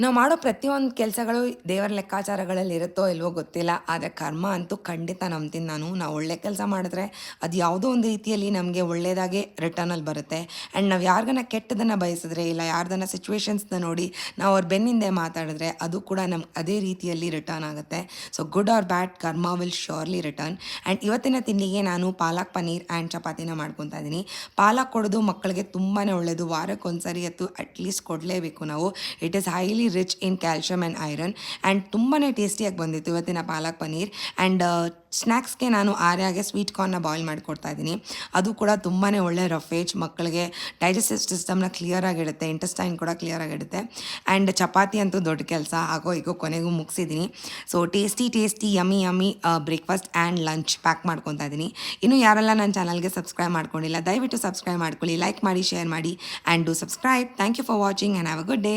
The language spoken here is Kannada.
ನಾವು ಮಾಡೋ ಪ್ರತಿಯೊಂದು ಕೆಲಸಗಳು ದೇವರ ಲೆಕ್ಕಾಚಾರಗಳಲ್ಲಿ ಇರುತ್ತೋ ಇಲ್ವೋ ಗೊತ್ತಿಲ್ಲ. ಆದರೆ ಕರ್ಮ ಅಂತೂ ಖಂಡಿತ ನಂಬ್ತೀನಿ ನಾನು. ನಾವು ಒಳ್ಳೆ ಕೆಲಸ ಮಾಡಿದ್ರೆ ಅದು ಯಾವುದೋ ಒಂದು ರೀತಿಯಲ್ಲಿ ನಮಗೆ ಒಳ್ಳೆಯದಾಗೇ ರಿಟರ್ನಲ್ಲಿ ಬರುತ್ತೆ. ಆ್ಯಂಡ್ ನಾವು ಯಾರಿಗಾನ ಕೆಟ್ಟದನ್ನು ಬಯಸಿದ್ರೆ ಇಲ್ಲ ಯಾರ್ದನ್ನ ಸಿಚುವೇಷನ್ಸ್ನ ನೋಡಿ ನಾವು ಅವ್ರ ಬೆನ್ನಿಂದೆ ಮಾತಾಡಿದ್ರೆ ಅದು ಕೂಡ ನಮ್ಗೆ ಅದೇ ರೀತಿಯಲ್ಲಿ ರಿಟರ್ನ್ ಆಗುತ್ತೆ. ಸೊ ಗುಡ್ ಆರ್ ಬ್ಯಾಡ್ ಕರ್ಮ ವಿಲ್ ಶ್ಯೂರ್ಲಿ ರಿಟರ್ನ್. ಆ್ಯಂಡ್ ಇವತ್ತಿನ ತಿಂಡಿಗೆ ನಾನು ಪಾಲಕ್ ಪನ್ನೀರ್ ಆ್ಯಂಡ್ ಚಪಾತಿನ ಮಾಡ್ಕೊತಾ ಇದ್ದೀನಿ. ಪಾಲಕ್ ಕೊಡೋದು ಮಕ್ಕಳಿಗೆ ತುಂಬಾ ಒಳ್ಳೆಯದು. ವಾರಕ್ಕೊಂದ್ಸರಿ ಅಂತೂ ಅಟ್ಲೀಸ್ಟ್ ಕೊಡಲೇಬೇಕು ನಾವು. It is highly rich in calcium and iron. And ತುಂಬಾ ಟೇಸ್ಟಿಯಾಗಿ ಬಂದಿತ್ತು ಇವತ್ತಿನ ಪಾಲಕ್ ಪನ್ನೀರ್. ಆ್ಯಂಡ್ ಸ್ನ್ಯಾಕ್ಸ್ಗೆ ನಾನು ಆರ್ಯಾಗೆ ಸ್ವೀಟ್ ಕಾರ್ನ್ನ ಬಾಯ್ಲ್ ಮಾಡಿಕೊಡ್ತಾ ಇದ್ದೀನಿ. ಅದು ಕೂಡ ತುಂಬಾ ಒಳ್ಳೆ ರಫೇಜ್ ಮಕ್ಕಳಿಗೆ ಡೈಜೆಸ್ಟಿವ್ ಸಿಸ್ಟಮ್ನ ಕ್ಲಿಯರಾಗಿಡುತ್ತೆ, ಇಂಟೆಸ್ಟೈನ್ ಕೂಡ ಕ್ಲಿಯರಾಗಿಡುತ್ತೆ. ಆ್ಯಂಡ್ ಚಪಾತಿ ಅಂತೂ ದೊಡ್ಡ ಕೆಲಸ ಆಗೋ ಈಗೋ ಕೊನೆಗೂ ಮುಗಿಸಿದ್ದೀನಿ. So tasty yummy breakfast and lunch pack ಮಾಡ್ಕೊತಾ ಇದ್ದೀನಿ. ಇನ್ನು ಯಾರೆಲ್ಲ ನನ್ನ ಚಾನಲ್ಗೆ ಸಬ್ಸ್ಕ್ರೈಬ್ ಮಾಡ್ಕೊಂಡಿಲ್ಲ ದಯವಿಟ್ಟು ಸಬ್ಸ್ಕ್ರೈಬ್ ಮಾಡ್ಕೊಳ್ಳಿ, ಲೈಕ್ ಮಾಡಿ, ಶೇರ್ ಮಾಡಿ and do subscribe. Thank you for watching and have a good day.